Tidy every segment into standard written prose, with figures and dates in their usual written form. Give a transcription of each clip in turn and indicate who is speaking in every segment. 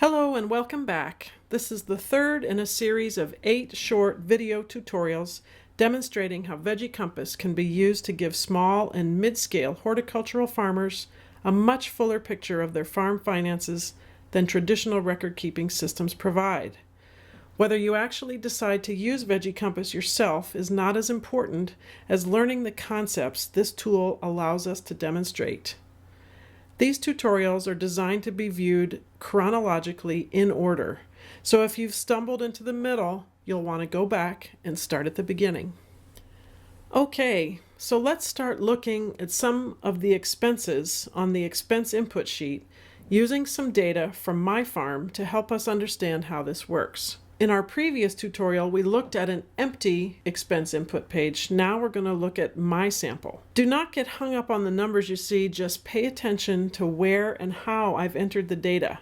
Speaker 1: Hello and welcome back. This is the third in a series of 8 short video tutorials demonstrating how Veggie Compass can be used to give small and mid-scale horticultural farmers a much fuller picture of their farm finances than traditional record-keeping systems provide. Whether you actually decide to use Veggie Compass yourself is not as important as learning the concepts this tool allows us to demonstrate. These tutorials are designed to be viewed chronologically in order, so if you've stumbled into the middle, you'll want to go back and start at the beginning. Okay, so let's start looking at some of the expenses on the expense input sheet using some data from my farm to help us understand how this works. In our previous tutorial, we looked at an empty expense input page. Now we're going to look at my sample. Do not get hung up on the numbers you see, just pay attention to where and how I've entered the data.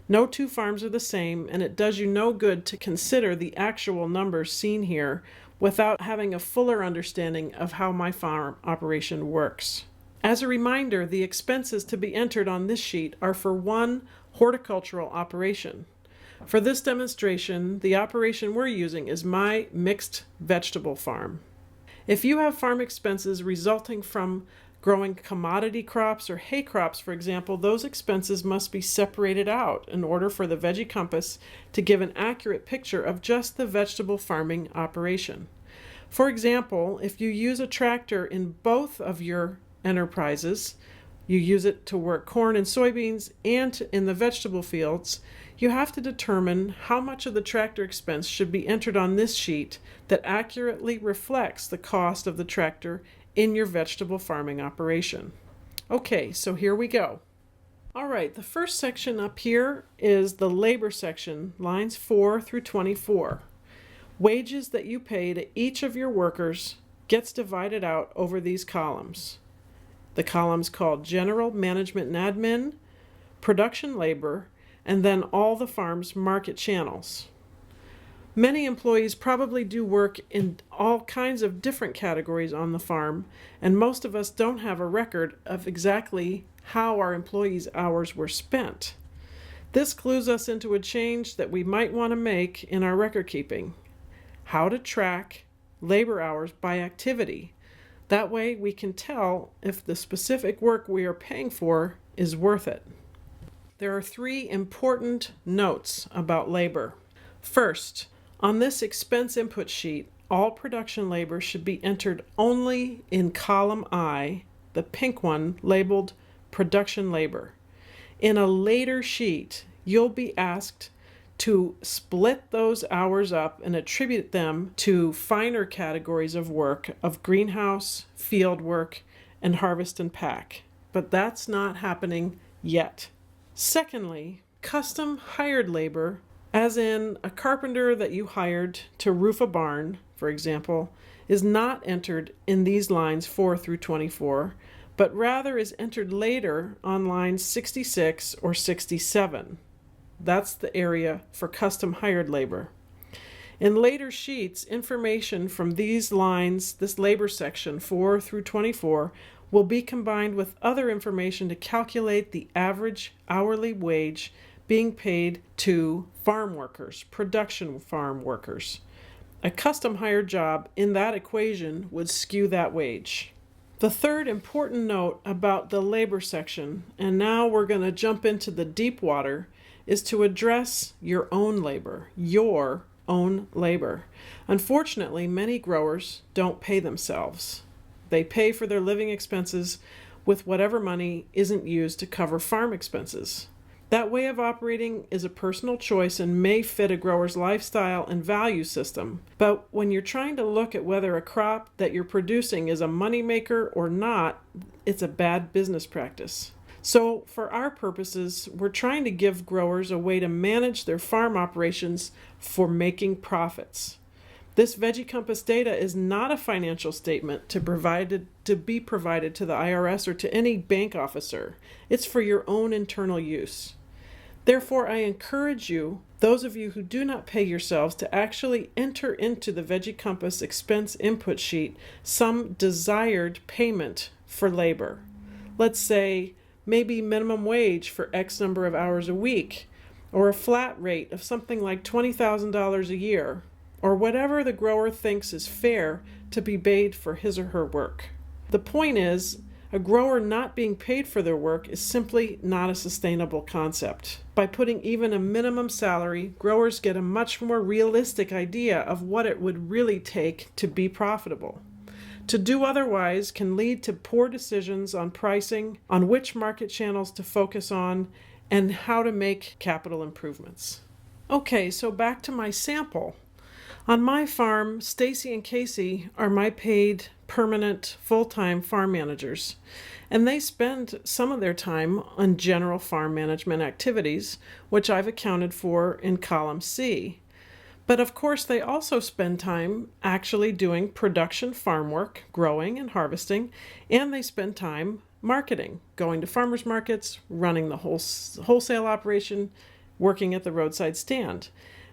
Speaker 1: No two farms are the same, and it does you no good to consider the actual numbers seen here without having a fuller understanding of how my farm operation works. As a reminder, the expenses to be entered on this sheet are for one horticultural operation. For this demonstration, the operation we're using is my mixed vegetable farm. If you have farm expenses resulting from growing commodity crops or hay crops, for example, those expenses must be separated out in order for the Veggie Compass to give an accurate picture of just the vegetable farming operation. For example, if you use a tractor in both of your enterprises, you use it to work corn and soybeans and in the vegetable fields, you have to determine how much of the tractor expense should be entered on this sheet that accurately reflects the cost of the tractor in your vegetable farming operation. Okay, so here we go. All right, the first section up here is the labor section, lines 4 through 24. Wages that you pay to each of your workers gets divided out over these columns. The columns called General Management and Admin, Production Labor, and then all the farm's market channels. Many employees probably do work in all kinds of different categories on the farm, and most of us don't have a record of exactly how our employees' hours were spent. This clues us into a change that we might want to make in our record keeping: how to track labor hours by activity. That way we can tell if the specific work we are paying for is worth it. There are 3 important notes about labor. First, on this expense input sheet, all production labor should be entered only in column I, the pink one labeled production labor. In a later sheet, you'll be asked to split those hours up and attribute them to finer categories of work of greenhouse, field work, and harvest and pack. But that's not happening yet. Secondly, custom hired labor, as in a carpenter that you hired to roof a barn, for example, is not entered in these lines 4 through 24, but rather is entered later on lines 66 or 67. That's the area for custom hired labor. In later sheets, information from these lines, this labor section 4 through 24, will be combined with other information to calculate the average hourly wage being paid to farm workers, production farm workers. A custom hired job in that equation would skew that wage. The third important note about the labor section, and now we're going to jump into the deep water, is to address your own labor, your own labor. Unfortunately, many growers don't pay themselves. They pay for their living expenses with whatever money isn't used to cover farm expenses. That way of operating is a personal choice and may fit a grower's lifestyle and value system. But when you're trying to look at whether a crop that you're producing is a moneymaker or not, it's a bad business practice. So for our purposes, we're trying to give growers a way to manage their farm operations for making profits. This Veggie Compass data is not a financial statement to be provided to the IRS or to any bank officer. It's for your own internal use. Therefore, I encourage you, those of you who do not pay yourselves, to actually enter into the Veggie Compass expense input sheet some desired payment for labor. Let's say maybe minimum wage for X number of hours a week, or a flat rate of something like $20,000 a year, or whatever the grower thinks is fair to be paid for his or her work. The point is, a grower not being paid for their work is simply not a sustainable concept. By putting even a minimum salary, growers get a much more realistic idea of what it would really take to be profitable. To do otherwise can lead to poor decisions on pricing, on which market channels to focus on, and how to make capital improvements. Okay, so back to my sample. On my farm, Stacy and Casey are my paid, permanent, full-time farm managers, and they spend some of their time on general farm management activities, which I've accounted for in column C. But of course, they also spend time actually doing production farm work, growing and harvesting, and they spend time marketing, going to farmers markets, running the wholesale operation, working at the roadside stand.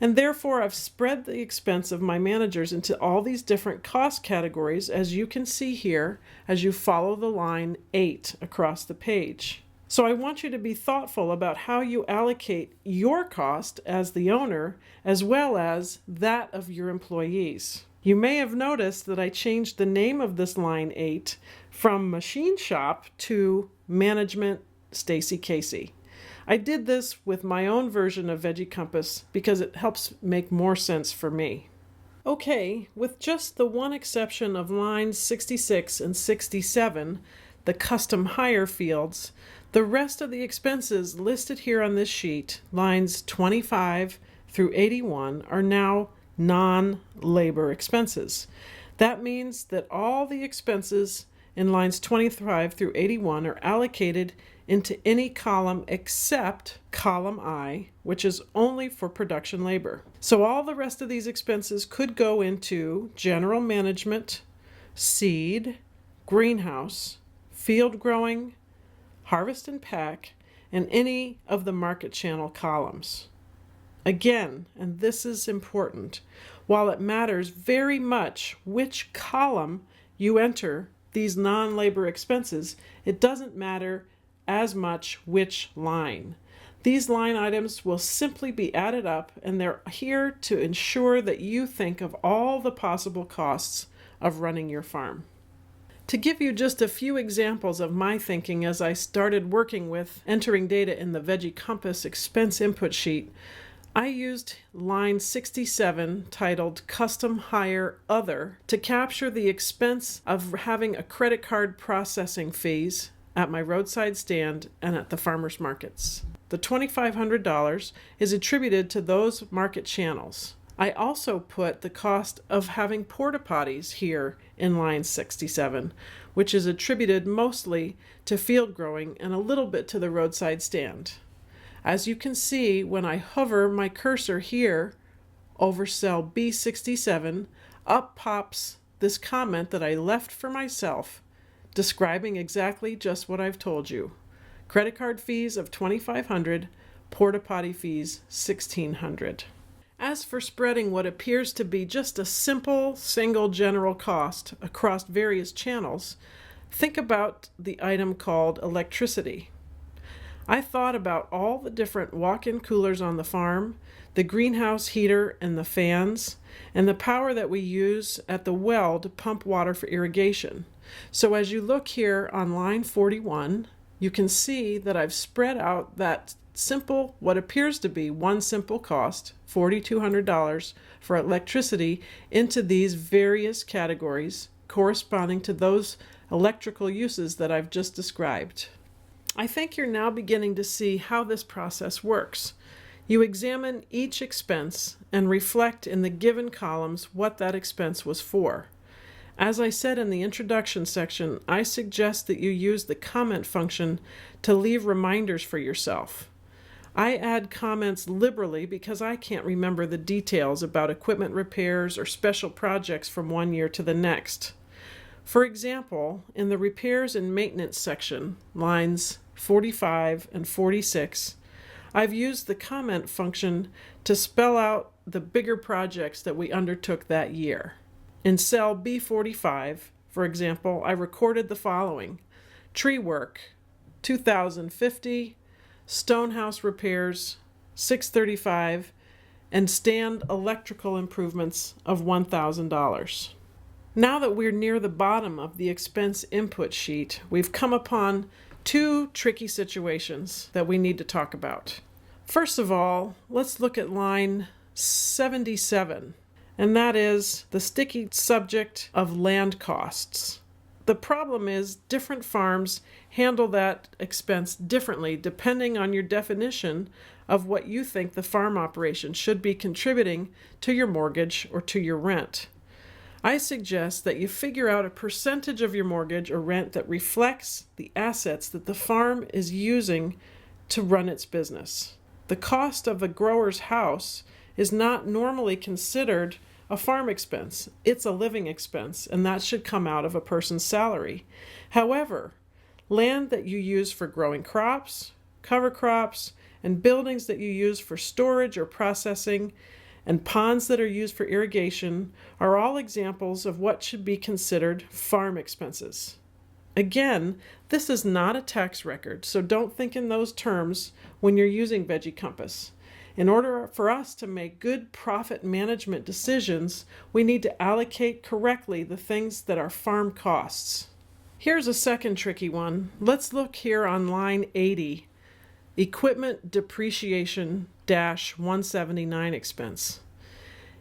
Speaker 1: And therefore, I've spread the expense of my managers into all these different cost categories, as you can see here, as you follow the line 8 across the page. So I want you to be thoughtful about how you allocate your cost as the owner, as well as that of your employees. You may have noticed that I changed the name of this line 8 from Machine Shop to Management Stacy Casey. I did this with my own version of Veggie Compass because it helps make more sense for me. Okay, with just the one exception of lines 66 and 67, the custom hire fields, the rest of the expenses listed here on this sheet, lines 25 through 81, are now non-labor expenses. That means that all the expenses in lines 25 through 81 are allocated into any column except column I, which is only for production labor. So all the rest of these expenses could go into general management, seed, greenhouse, field growing, harvest and pack, and any of the market channel columns. Again, and this is important, while it matters very much which column you enter these non-labor expenses, it doesn't matter as much which line. These line items will simply be added up, and they're here to ensure that you think of all the possible costs of running your farm. To give you just a few examples of my thinking as I started working with entering data in the Veggie Compass expense input sheet, I used line 67 titled Custom Hire Other to capture the expense of having a credit card processing fees at my roadside stand and at the farmers markets. The $2,500 is attributed to those market channels. I also put the cost of having porta potties here in line 67, which is attributed mostly to field growing and a little bit to the roadside stand. As you can see, when I hover my cursor here over cell B67, up pops this comment that I left for myself, describing exactly just what I've told you. Credit card fees of $2,500, porta potty fees $1,600. As for spreading what appears to be just a simple single general cost across various channels, think about the item called electricity. I thought about all the different walk-in coolers on the farm, the greenhouse heater and the fans, and the power that we use at the well to pump water for irrigation. So as you look here on line 41, you can see that I've spread out that simple, what appears to be one simple cost, $4,200 for electricity, into these various categories corresponding to those electrical uses that I've just described. I think you're now beginning to see how this process works. You examine each expense and reflect in the given columns what that expense was for. As I said in the introduction section, I suggest that you use the comment function to leave reminders for yourself. I add comments liberally because I can't remember the details about equipment repairs or special projects from one year to the next. For example, in the repairs and maintenance section, lines 45 and 46, I've used the comment function to spell out the bigger projects that we undertook that year. In cell B45, for example, I recorded the following: tree work, 2,050, stonehouse repairs, $635, and stand electrical improvements of $1,000. Now that we're near the bottom of the expense input sheet, we've come upon two tricky situations that we need to talk about. First of all, let's look at line 77, and that is the sticky subject of land costs. The problem is different farms handle that expense differently depending on your definition of what you think the farm operation should be contributing to your mortgage or to your rent. I suggest that you figure out a percentage of your mortgage or rent that reflects the assets that the farm is using to run its business. The cost of a grower's house is not normally considered a farm expense. It's a living expense, and that should come out of a person's salary. However, land that you use for growing crops, cover crops, and buildings that you use for storage or processing, and ponds that are used for irrigation are all examples of what should be considered farm expenses. Again, this is not a tax record, so don't think in those terms when you're using Veggie Compass. In order for us to make good profit management decisions, we need to allocate correctly the things that are farm costs. Here's a second tricky one. Let's look here on line 80, equipment depreciation -179 expense.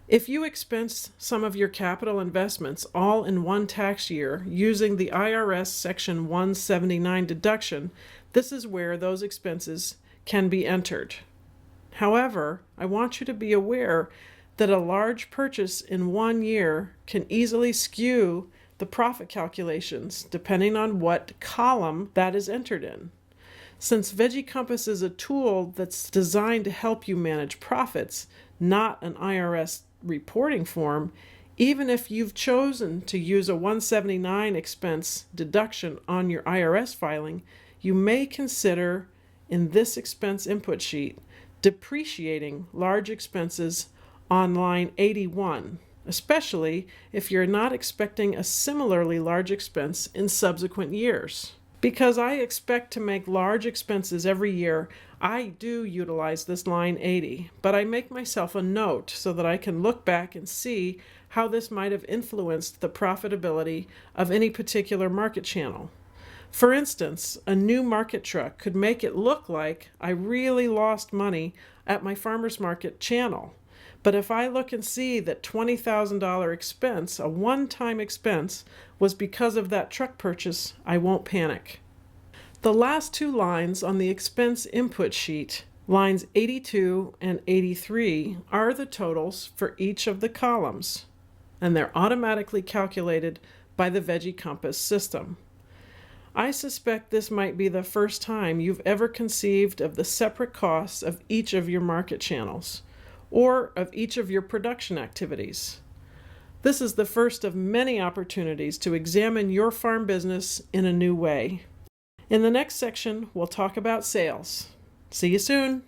Speaker 1: If you expense some of your capital investments all in one tax year using the IRS Section 179 deduction, this is where those expenses can be entered. However, I want you to be aware that a large purchase in 1 year can easily skew the profit calculations depending on what column that is entered in. Since Veggie Compass is a tool that's designed to help you manage profits, not an IRS reporting form, even if you've chosen to use a 179 expense deduction on your IRS filing, you may consider in this expense input sheet depreciating large expenses on line 81, especially if you're not expecting a similarly large expense in subsequent years. Because I expect to make large expenses every year, I do utilize this line 80, but I make myself a note so that I can look back and see how this might have influenced the profitability of any particular market channel. For instance, a new market truck could make it look like I really lost money at my farmer's market channel. But if I look and see that $20,000 expense, a one-time expense, was because of that truck purchase, I won't panic. The last two lines on the expense input sheet, lines 82 and 83, are the totals for each of the columns, and they're automatically calculated by the Veggie Compass system. I suspect this might be the first time you've ever conceived of the separate costs of each of your market channels, or of each of your production activities. This is the first of many opportunities to examine your farm business in a new way. In the next section, we'll talk about sales. See you soon.